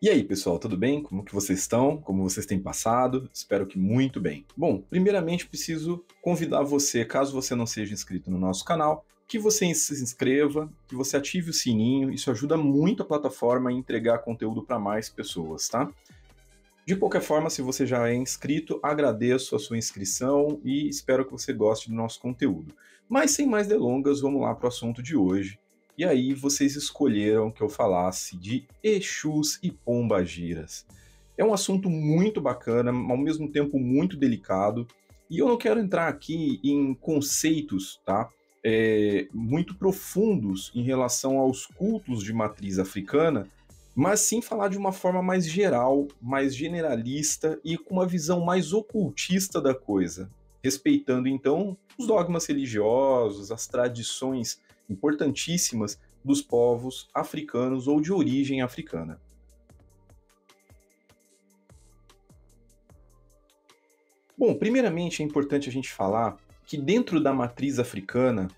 E aí, pessoal, tudo bem? Como que vocês estão? Como vocês têm passado? Espero que muito bem. Bom, primeiramente preciso convidar você, caso você não seja inscrito no nosso canal, que você se inscreva, que você ative o sininho, isso ajuda muito a plataforma a entregar conteúdo para mais pessoas, tá? De qualquer forma, se você já é inscrito, agradeço a sua inscrição e espero que você goste do nosso conteúdo. Mas sem mais delongas, vamos lá para o assunto de hoje. E aí, vocês escolheram que eu falasse de Exus e Pombagiras. É um assunto muito bacana, ao mesmo tempo muito delicado, e eu não quero entrar aqui em conceitos, tá? Muito profundos em relação aos cultos de matriz africana, mas sim falar de uma forma mais geral, mais generalista e com uma visão mais ocultista da coisa, respeitando então os dogmas religiosos, as tradições importantíssimas dos povos africanos ou de origem africana. Bom, primeiramente é importante a gente falar que dentro da matriz africana,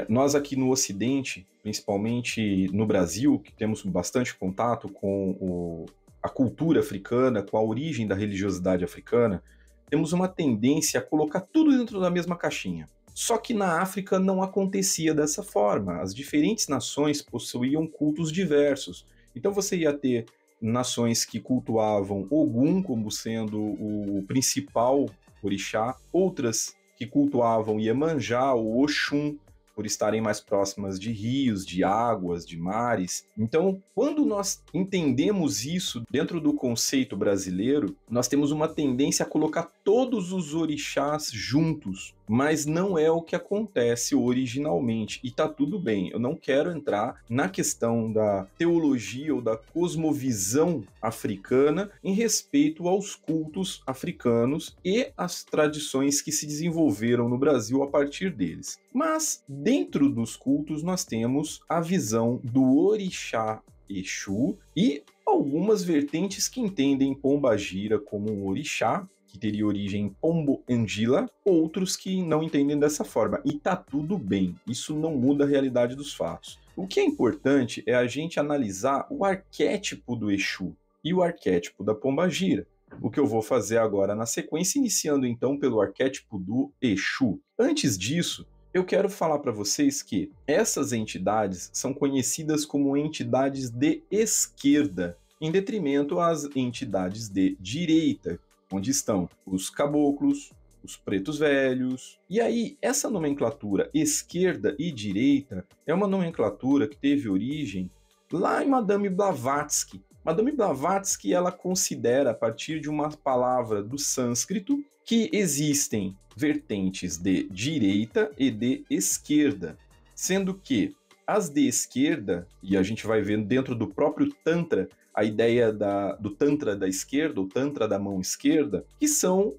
nós aqui no Ocidente, principalmente no Brasil, que temos bastante contato com a cultura africana, com a origem da religiosidade africana, temos uma tendência a colocar tudo dentro da mesma caixinha. Só que na África não acontecia dessa forma. As diferentes nações possuíam cultos diversos. Então você ia ter nações que cultuavam Ogum como sendo o principal orixá, outras que cultuavam Iemanjá ou Oxum, por estarem mais próximas de rios, de águas, de mares. Então, quando nós entendemos isso dentro do conceito brasileiro, nós temos uma tendência a colocar todos os orixás juntos, mas não é o que acontece originalmente. E tá tudo bem, eu não quero entrar na questão da teologia ou da cosmovisão africana em respeito aos cultos africanos e as tradições que se desenvolveram no Brasil a partir deles. Mas, dentro dos cultos, nós temos a visão do orixá Exu e algumas vertentes que entendem Pombagira como um orixá, que teria origem em Pombo-Angira, outros que não entendem dessa forma. E tá tudo bem, isso não muda a realidade dos fatos. O que é importante é a gente analisar o arquétipo do Exu e o arquétipo da Pombagira. O que eu vou fazer agora na sequência, iniciando então pelo arquétipo do Exu. Antes disso, eu quero falar para vocês que essas entidades são conhecidas como entidades de esquerda, em detrimento às entidades de direita, onde estão os caboclos, os pretos velhos. E aí, essa nomenclatura esquerda e direita é uma nomenclatura que teve origem lá em Madame Blavatsky. Madame Blavatsky, ela considera, a partir de uma palavra do sânscrito, que existem vertentes de direita e de esquerda, sendo que as de esquerda, e a gente vai ver dentro do próprio Tantra, a ideia do Tantra da esquerda, o Tantra da mão esquerda, que são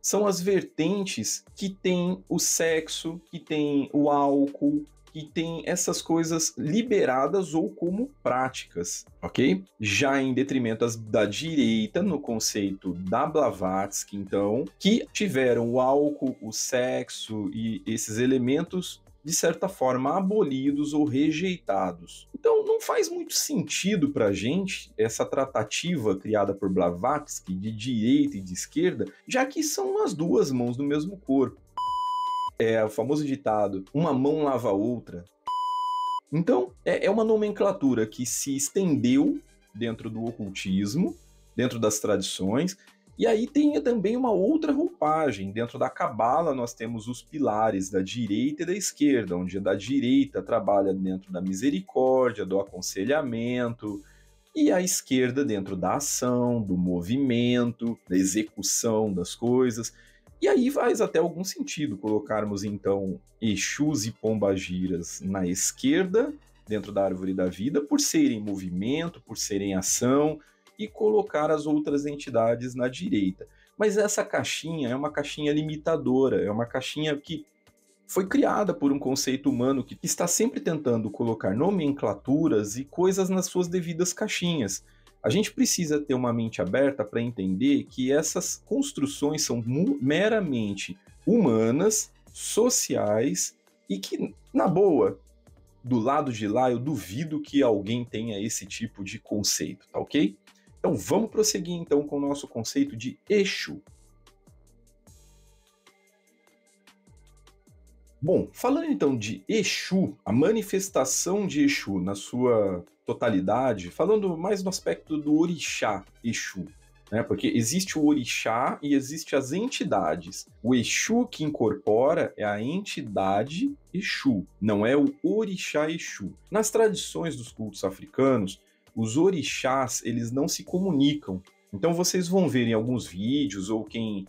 são as vertentes que tem o sexo, que tem o álcool, que tem essas coisas liberadas ou como práticas, ok? Já em detrimento da direita, no conceito da Blavatsky, então, que tiveram o álcool, o sexo e esses elementos de certa forma abolidos ou rejeitados. Então não faz muito sentido para a gente essa tratativa criada por Blavatsky de direita e de esquerda, já que são as duas mãos do mesmo corpo. É o famoso ditado, uma mão lava a outra. Então, é uma nomenclatura que se estendeu dentro do ocultismo, dentro das tradições, e aí tem também uma outra roupagem. Dentro da Cabala, nós temos os pilares da direita e da esquerda, onde a da direita trabalha dentro da misericórdia, do aconselhamento, e a esquerda dentro da ação, do movimento, da execução das coisas. E aí faz até algum sentido colocarmos, então, Exus e Pombagiras na esquerda, dentro da árvore da vida, por serem movimento, por serem ação, e colocar as outras entidades na direita. Mas essa caixinha é uma caixinha limitadora, é uma caixinha que foi criada por um conceito humano que está sempre tentando colocar nomenclaturas e coisas nas suas devidas caixinhas. A gente precisa ter uma mente aberta para entender que essas construções são meramente humanas, sociais e que, na boa, do lado de lá eu duvido que alguém tenha esse tipo de conceito, tá ok? Então vamos prosseguir então com o nosso conceito de Exu. Bom, falando então de Exu, a manifestação de Exu na sua totalidade, falando mais no aspecto do orixá Exu, né? Porque existe o orixá e existe as entidades. O Exu que incorpora é a entidade Exu, não é o orixá Exu. Nas tradições dos cultos africanos, os orixás, eles não se comunicam. Então vocês vão ver em alguns vídeos, ou quem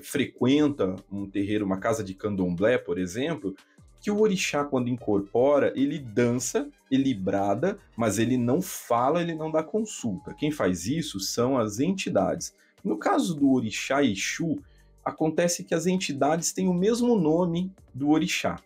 frequenta um terreiro, uma casa de candomblé, por exemplo, que o orixá, quando incorpora, ele dança, ele brada, mas ele não fala, ele não dá consulta. Quem faz isso são as entidades. No caso do orixá Exu, acontece que as entidades têm o mesmo nome do orixá.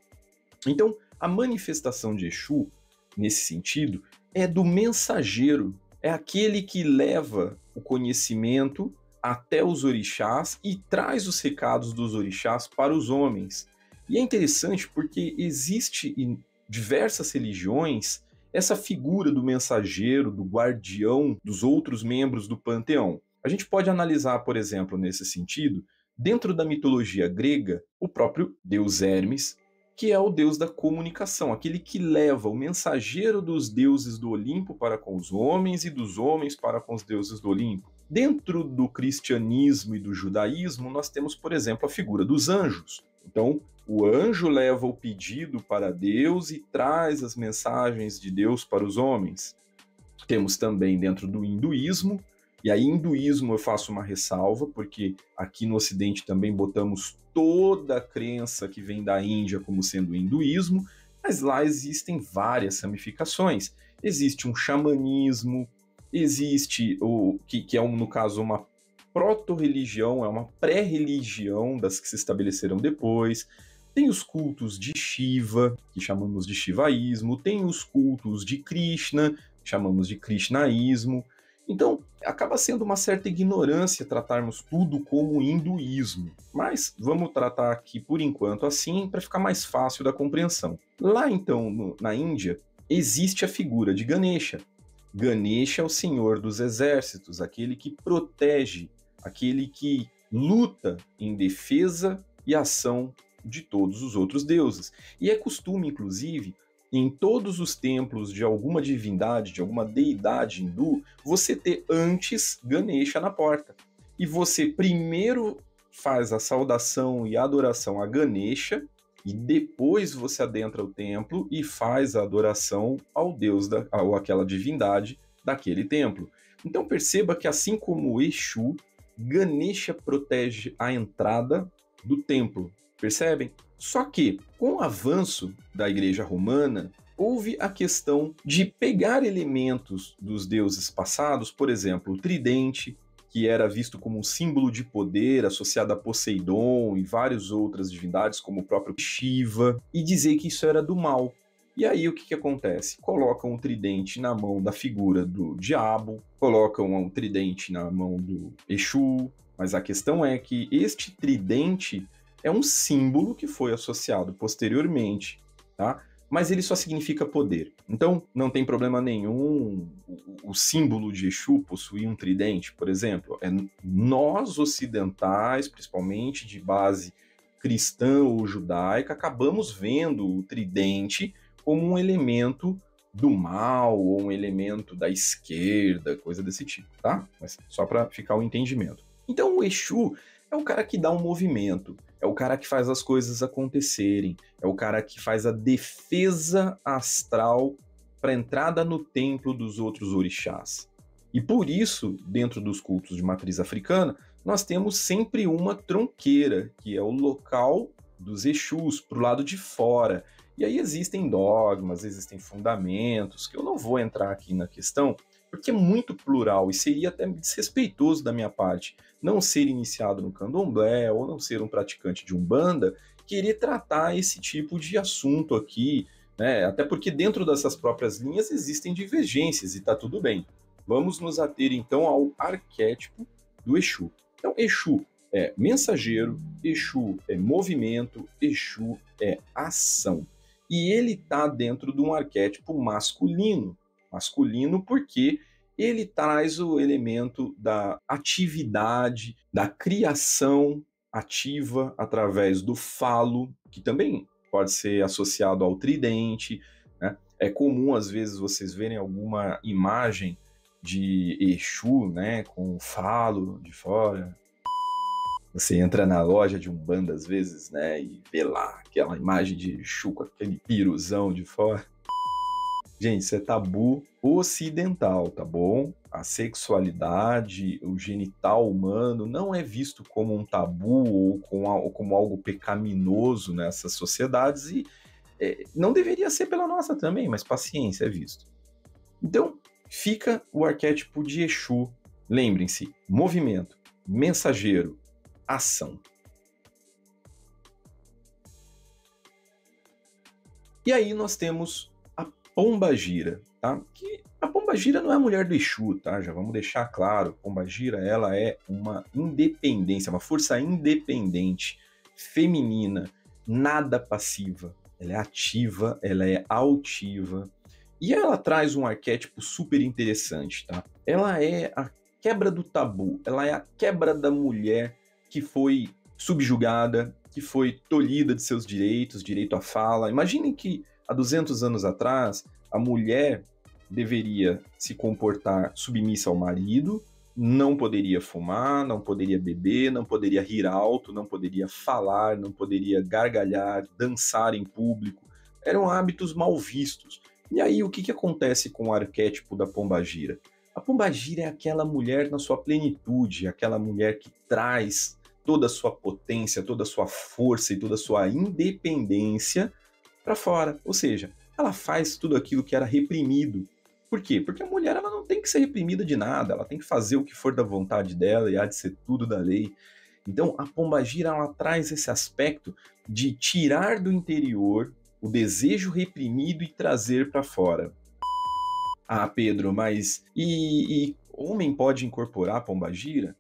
Então, a manifestação de Exu, nesse sentido, é do mensageiro, é aquele que leva o conhecimento até os orixás e traz os recados dos orixás para os homens. E é interessante porque existe em diversas religiões essa figura do mensageiro, do guardião dos outros membros do panteão. A gente pode analisar, por exemplo, nesse sentido, dentro da mitologia grega, o próprio deus Hermes, que é o deus da comunicação, aquele que leva o mensageiro dos deuses do Olimpo para com os homens e dos homens para com os deuses do Olimpo. Dentro do cristianismo e do judaísmo, nós temos, por exemplo, a figura dos anjos. Então, o anjo leva o pedido para Deus e traz as mensagens de Deus para os homens. Temos também dentro do hinduísmo, e aí hinduísmo eu faço uma ressalva, porque aqui no Ocidente também botamos toda a crença que vem da Índia como sendo hinduísmo, mas lá existem várias ramificações. Existe um xamanismo, existe o que é, no caso, uma proto-religião, é uma pré-religião das que se estabeleceram depois. Tem os cultos de Shiva, que chamamos de shivaísmo, tem os cultos de Krishna, que chamamos de krishnaísmo. Então, acaba sendo uma certa ignorância tratarmos tudo como hinduísmo, mas vamos tratar aqui por enquanto assim para ficar mais fácil da compreensão. Lá então, na Índia, existe a figura de Ganesha. Ganesha é o senhor dos exércitos, aquele que protege, aquele que luta em defesa e ação de todos os outros deuses. E é costume, inclusive, em todos os templos de alguma divindade, de alguma deidade hindu, você ter antes Ganesha na porta. E você primeiro faz a saudação e a adoração a Ganesha, e depois você adentra o templo e faz a adoração ao deus ou àquela divindade daquele templo. Então perceba que, assim como o Exu, Ganesha protege a entrada do templo. Percebem? Só que, com o avanço da Igreja Romana, houve a questão de pegar elementos dos deuses passados, por exemplo, o tridente, que era visto como um símbolo de poder associado a Poseidon e várias outras divindades, como o próprio Shiva, e dizer que isso era do mal. E aí o que acontece? Colocam o tridente na mão da figura do diabo, colocam o tridente na mão do Exu, mas a questão é que este tridente é um símbolo que foi associado posteriormente, tá? Mas ele só significa poder. Então, não tem problema nenhum o símbolo de Exu possuir um tridente, por exemplo. Nós, ocidentais, principalmente de base cristã ou judaica, acabamos vendo o tridente como um elemento do mal ou um elemento da esquerda, coisa desse tipo, tá? Mas só para ficar o entendimento. Então, o Exu é o cara que dá um movimento, é o cara que faz as coisas acontecerem, é o cara que faz a defesa astral para a entrada no templo dos outros orixás. E por isso, dentro dos cultos de matriz africana, nós temos sempre uma tronqueira, que é o local dos Exus, para o lado de fora. E aí existem dogmas, existem fundamentos, que eu não vou entrar aqui na questão, porque é muito plural e seria até desrespeitoso da minha parte não ser iniciado no candomblé ou não ser um praticante de umbanda, querer tratar esse tipo de assunto aqui, né? Até porque dentro dessas próprias linhas existem divergências e tá tudo bem. Vamos nos ater então ao arquétipo do Exu. Então, Exu é mensageiro, Exu é movimento, Exu é ação. E ele está dentro de um arquétipo masculino. Masculino porque ele traz o elemento da atividade, da criação ativa através do falo, que também pode ser associado ao tridente, né? É comum, às vezes, vocês verem alguma imagem de Exu, né, com o falo de fora. Você entra na loja de Umbanda, às vezes, né, e vê lá aquela imagem de Exu com aquele piruzão de fora. Gente, isso é tabu ocidental, tá bom? A sexualidade, o genital humano não é visto como um tabu ou como algo pecaminoso nessas sociedades e não deveria ser pela nossa também, mas paciência, é visto. Então, fica o arquétipo de Exu. Lembrem-se, movimento, mensageiro, ação. E aí nós temos a Pombagira, tá? Que a Pombagira não é a mulher do Exu, tá? Já vamos deixar claro. Pombagira, ela é uma independência, uma força independente, feminina, nada passiva. Ela é ativa, ela é altiva. E ela traz um arquétipo super interessante, tá? Ela é a quebra do tabu, ela é a quebra da mulher que foi subjugada, que foi tolhida de seus direitos, direito à fala. Imaginem que há 200 anos atrás, a mulher deveria se comportar submissa ao marido, não poderia fumar, não poderia beber, não poderia rir alto, não poderia falar, não poderia gargalhar, dançar em público. Eram hábitos mal vistos. E aí, o que acontece com o arquétipo da Pombagira? A Pombagira é aquela mulher na sua plenitude, aquela mulher que traz toda a sua potência, toda a sua força e toda a sua independência para fora. Ou seja, ela faz tudo aquilo que era reprimido. Por quê? Porque a mulher ela não tem que ser reprimida de nada, ela tem que fazer o que for da vontade dela e há de ser tudo da lei. Então, a Pombagira ela traz esse aspecto de tirar do interior o desejo reprimido e trazer para fora. Ah, Pedro, mas e homem pode incorporar a Pombagira?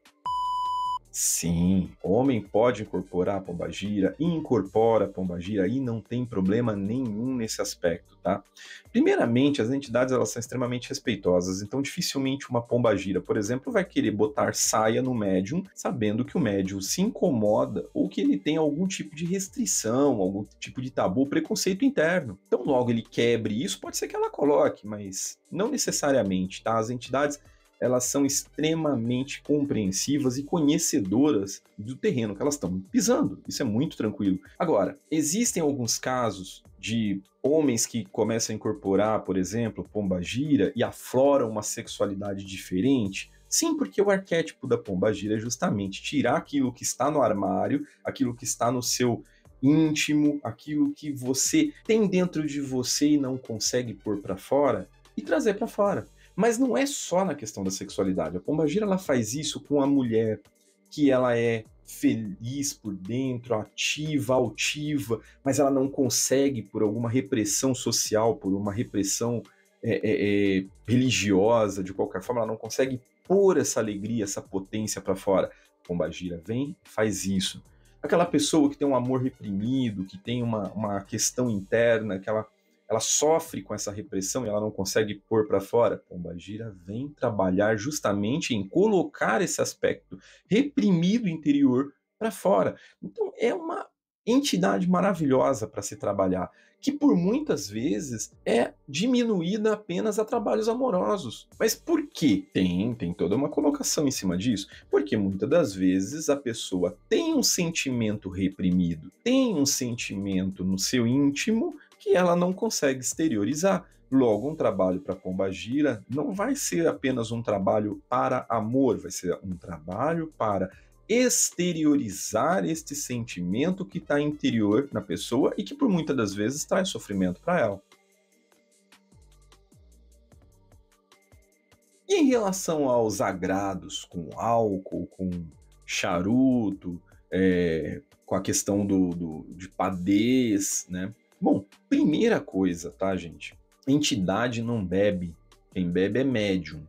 Sim, homem pode incorporar a Pombagira, incorpora a Pombagira e não tem problema nenhum nesse aspecto, tá? Primeiramente, as entidades elas são extremamente respeitosas, então dificilmente uma Pombagira, por exemplo, vai querer botar saia no médium, sabendo que o médium se incomoda ou que ele tem algum tipo de restrição, algum tipo de tabu, preconceito interno. Então, logo ele quebre isso, pode ser que ela coloque, mas não necessariamente, tá? As entidades elas são extremamente compreensivas e conhecedoras do terreno que elas estão pisando. Isso é muito tranquilo. Agora, existem alguns casos de homens que começam a incorporar, por exemplo, Pombagira e afloram uma sexualidade diferente. Sim, porque o arquétipo da Pombagira é justamente tirar aquilo que está no armário, aquilo que está no seu íntimo, aquilo que você tem dentro de você e não consegue pôr para fora e trazer para fora. Mas não é só na questão da sexualidade. A Pombagira ela faz isso com a mulher que ela é feliz por dentro, ativa, altiva, mas ela não consegue por alguma repressão social, por uma repressão religiosa, de qualquer forma, ela não consegue pôr essa alegria, essa potência para fora. A Pombagira vem, faz isso. Aquela pessoa que tem um amor reprimido, que tem uma questão interna, que ela sofre com essa repressão e ela não consegue pôr para fora. Pombagira vem trabalhar justamente em colocar esse aspecto reprimido interior para fora. Então é uma entidade maravilhosa para se trabalhar, que por muitas vezes é diminuída apenas a trabalhos amorosos. Mas por quê? Tem toda uma colocação em cima disso. Porque muitas das vezes a pessoa tem um sentimento reprimido, tem um sentimento no seu íntimo que ela não consegue exteriorizar. Logo, um trabalho para Pombagira não vai ser apenas um trabalho para amor, vai ser um trabalho para exteriorizar este sentimento que está interior na pessoa e que por muitas das vezes traz sofrimento para ela. E em relação aos agrados com álcool, com charuto, com a questão de padez, né? Bom, primeira coisa, tá, gente? Entidade não bebe. Quem bebe é médium.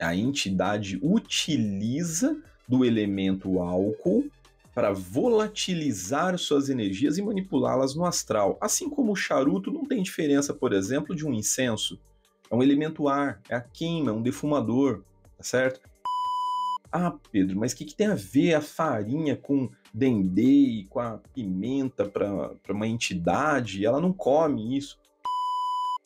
A entidade utiliza do elemento álcool para volatilizar suas energias e manipulá-las no astral. Assim como o charuto não tem diferença, por exemplo, de um incenso. É um elemento ar, é a queima, é um defumador, tá certo? Ah, Pedro, mas o que tem a ver a farinha com dendê e com a pimenta para uma entidade? Ela não come isso.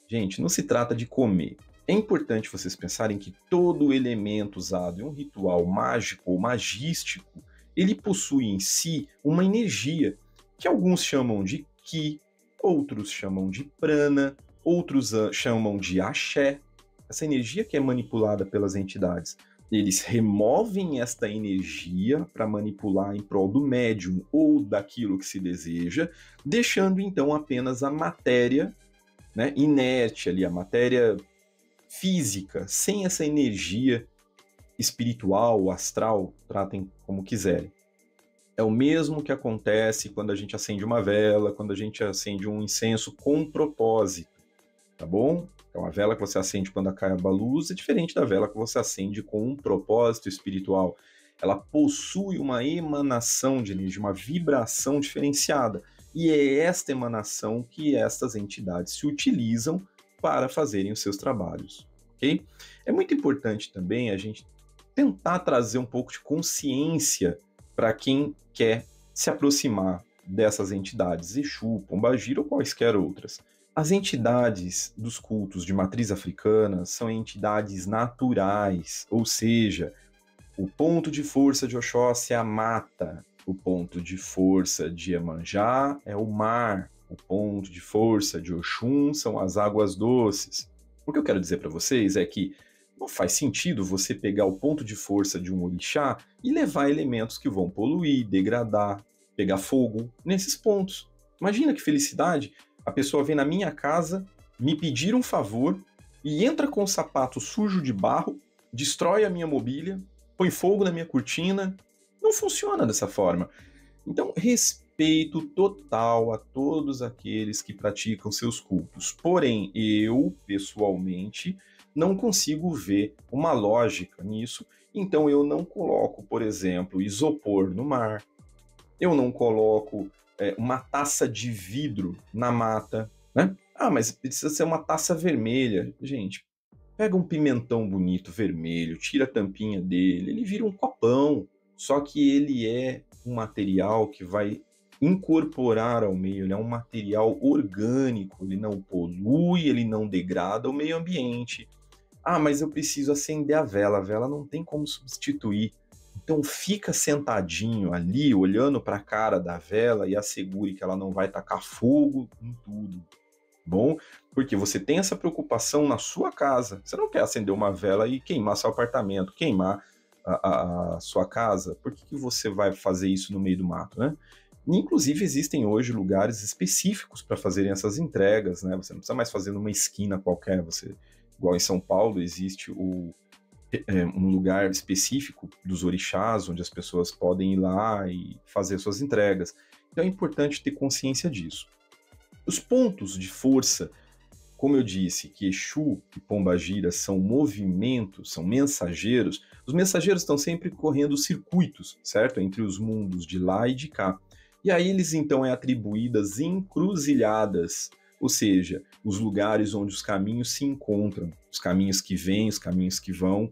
Gente, não se trata de comer. É importante vocês pensarem que todo elemento usado em um ritual mágico ou magístico, ele possui em si uma energia, que alguns chamam de Ki, outros chamam de Prana, outros chamam de Axé. Essa energia que é manipulada pelas entidades. Eles removem esta energia para manipular em prol do médium ou daquilo que se deseja, deixando então apenas a matéria, né, inerte ali, a matéria física, sem essa energia espiritual, astral, tratem como quiserem. É o mesmo que acontece quando a gente acende uma vela, quando a gente acende um incenso com propósito, tá bom? Então a vela que você acende quando acaba a luz é diferente da vela que você acende com um propósito espiritual. Ela possui uma emanação de energia, uma vibração diferenciada. E é esta emanação que estas entidades se utilizam para fazerem os seus trabalhos, ok? É muito importante também a gente tentar trazer um pouco de consciência para quem quer se aproximar dessas entidades, Exu, Pombagira ou quaisquer outras. As entidades dos cultos de matriz africana são entidades naturais, ou seja, o ponto de força de Oxóssi é a mata, o ponto de força de Iemanjá é o mar, o ponto de força de Oxum são as águas doces. O que eu quero dizer para vocês é que não faz sentido você pegar o ponto de força de um orixá e levar elementos que vão poluir, degradar, pegar fogo nesses pontos. Imagina que felicidade, a pessoa vem na minha casa, me pedir um favor e entra com o sapato sujo de barro, destrói a minha mobília, põe fogo na minha cortina. Não funciona dessa forma. Então, respeito total a todos aqueles que praticam seus cultos. Porém, eu, pessoalmente, não consigo ver uma lógica nisso. Então, eu não coloco, por exemplo, isopor no mar. Eu não coloco uma taça de vidro na mata, né? Ah, mas precisa ser uma taça vermelha. Gente, pega um pimentão bonito, vermelho, tira a tampinha dele, ele vira um copão. Só que ele é um material que vai incorporar ao meio, ele é um material orgânico, ele não polui, ele não degrada o meio ambiente. Ah, mas eu preciso acender a vela não tem como substituir. Então fica sentadinho ali, olhando para a cara da vela e assegure que ela não vai tacar fogo em tudo. Bom, porque você tem essa preocupação na sua casa. Você não quer acender uma vela e queimar seu apartamento, queimar a sua casa. Por que você vai fazer isso no meio do mato, né? Inclusive, existem hoje lugares específicos para fazerem essas entregas, né? Você não precisa mais fazer numa esquina qualquer. Igual em São Paulo, existe um lugar específico dos orixás, onde as pessoas podem ir lá e fazer suas entregas. Então é importante ter consciência disso. Os pontos de força, como eu disse, que Exu e Pombagira são movimentos, são mensageiros, os mensageiros estão sempre correndo circuitos, certo? Entre os mundos de lá e de cá. E a eles, então, é atribuídas encruzilhadas, ou seja, os lugares onde os caminhos se encontram, os caminhos que vêm, os caminhos que vão.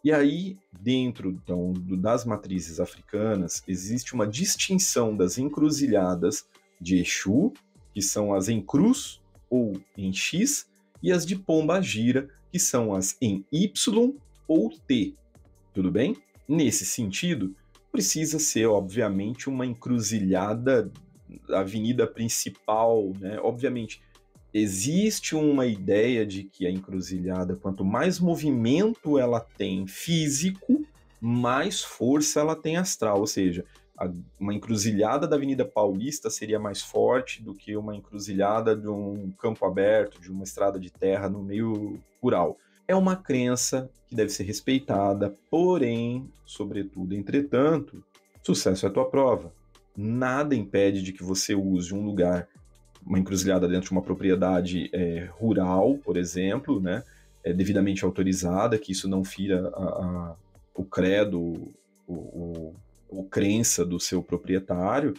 E aí, dentro então, das matrizes africanas, existe uma distinção das encruzilhadas de Exu, que são as em cruz ou em X, e as de Pombagira, que são as em Y ou T. Tudo bem? Nesse sentido, precisa ser, obviamente, uma encruzilhada da avenida principal, né? Obviamente, existe uma ideia de que a encruzilhada, quanto mais movimento ela tem físico, mais força ela tem astral, ou seja, uma encruzilhada da Avenida Paulista seria mais forte do que uma encruzilhada de um campo aberto, de uma estrada de terra no meio rural. É uma crença que deve ser respeitada, porém, sobretudo, entretanto, sucesso é a tua prova. Nada impede de que você use um lugar, uma encruzilhada dentro de uma propriedade rural, por exemplo, né, devidamente autorizada, que isso não fira o credo, ou crença do seu proprietário,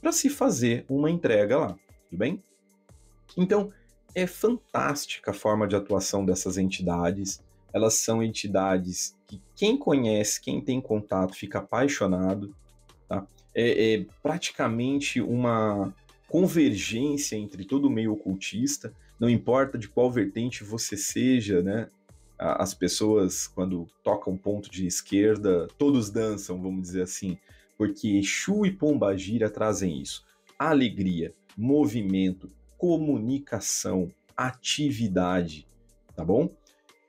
para se fazer uma entrega lá, tudo bem? Então, É fantástica a forma de atuação dessas entidades. Elas são entidades que quem conhece, quem tem contato, fica apaixonado, tá? É praticamente uma convergência entre todo o meio ocultista, não importa de qual vertente você seja, né? As pessoas, quando tocam ponto de esquerda, todos dançam, vamos dizer assim, porque Exu e Pombagira trazem isso: alegria, movimento, comunicação, atividade, tá bom?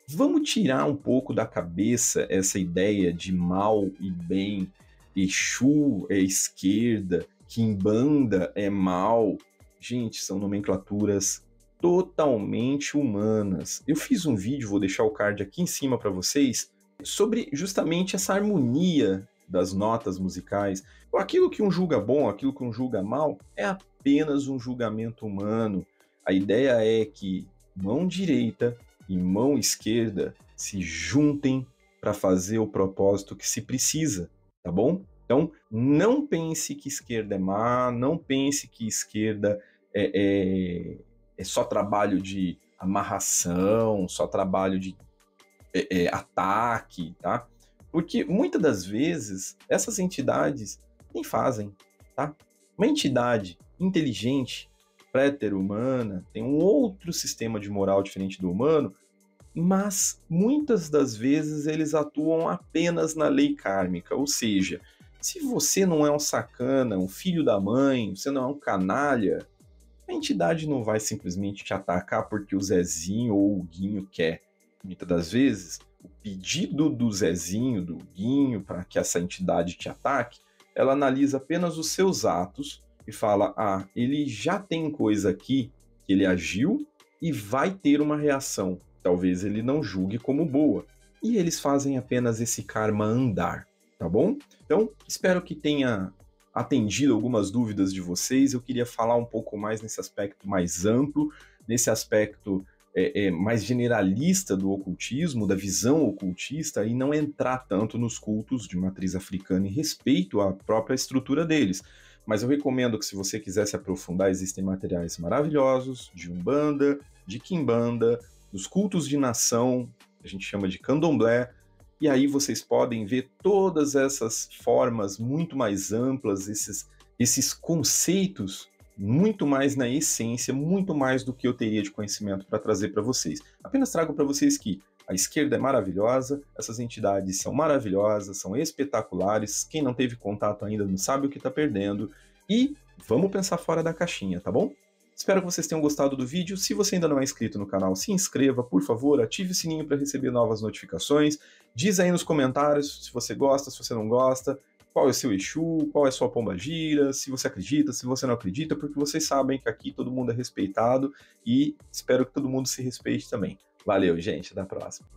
Vamos tirar um pouco da cabeça essa ideia de mal e bem, Exu é esquerda, Quimbanda é mal. Gente, são nomenclaturas totalmente humanas. Eu fiz um vídeo, vou deixar o card aqui em cima para vocês, sobre justamente essa harmonia das notas musicais. Aquilo que um julga bom, aquilo que um julga mal, é apenas um julgamento humano. A ideia é que mão direita e mão esquerda se juntem para fazer o propósito que se precisa, tá bom? Então, não pense que esquerda é má, não pense que esquerda é só trabalho de amarração, só trabalho de ataque, tá? Porque muitas das vezes essas entidades nem fazem, tá? Uma entidade inteligente, préter-humana, tem um outro sistema de moral diferente do humano, mas muitas das vezes eles atuam apenas na lei kármica, ou seja, se você não é um sacana, um filho da mãe, você não é um canalha, a entidade não vai simplesmente te atacar porque o Zezinho ou o Guinho quer. Muitas das vezes, o pedido do Zezinho, do Guinho, para que essa entidade te ataque, ela analisa apenas os seus atos e fala: ah, ele já tem coisa aqui que ele agiu e vai ter uma reação. Talvez ele não julgue como boa. E eles fazem apenas esse karma andar, tá bom? Então, espero que tenha atendido algumas dúvidas de vocês. Eu queria falar um pouco mais nesse aspecto mais amplo, nesse aspecto mais generalista do ocultismo, da visão ocultista, e não entrar tanto nos cultos de matriz africana em respeito à própria estrutura deles. Mas eu recomendo que, se você quiser se aprofundar, existem materiais maravilhosos de Umbanda, de Quimbanda, dos cultos de nação, que a gente chama de Candomblé, e aí vocês podem ver todas essas formas muito mais amplas, esses conceitos muito mais na essência, muito mais do que eu teria de conhecimento para trazer para vocês. Apenas trago para vocês que a esquerda é maravilhosa, essas entidades são maravilhosas, são espetaculares, quem não teve contato ainda não sabe o que está perdendo, e vamos pensar fora da caixinha, tá bom? Espero que vocês tenham gostado do vídeo. Se você ainda não é inscrito no canal, se inscreva, por favor, ative o sininho para receber novas notificações. Diz aí nos comentários se você gosta, se você não gosta, qual é o seu Exu, qual é a sua pombagira, se você acredita, se você não acredita, porque vocês sabem que aqui todo mundo é respeitado e espero que todo mundo se respeite também. Valeu, gente, até a próxima.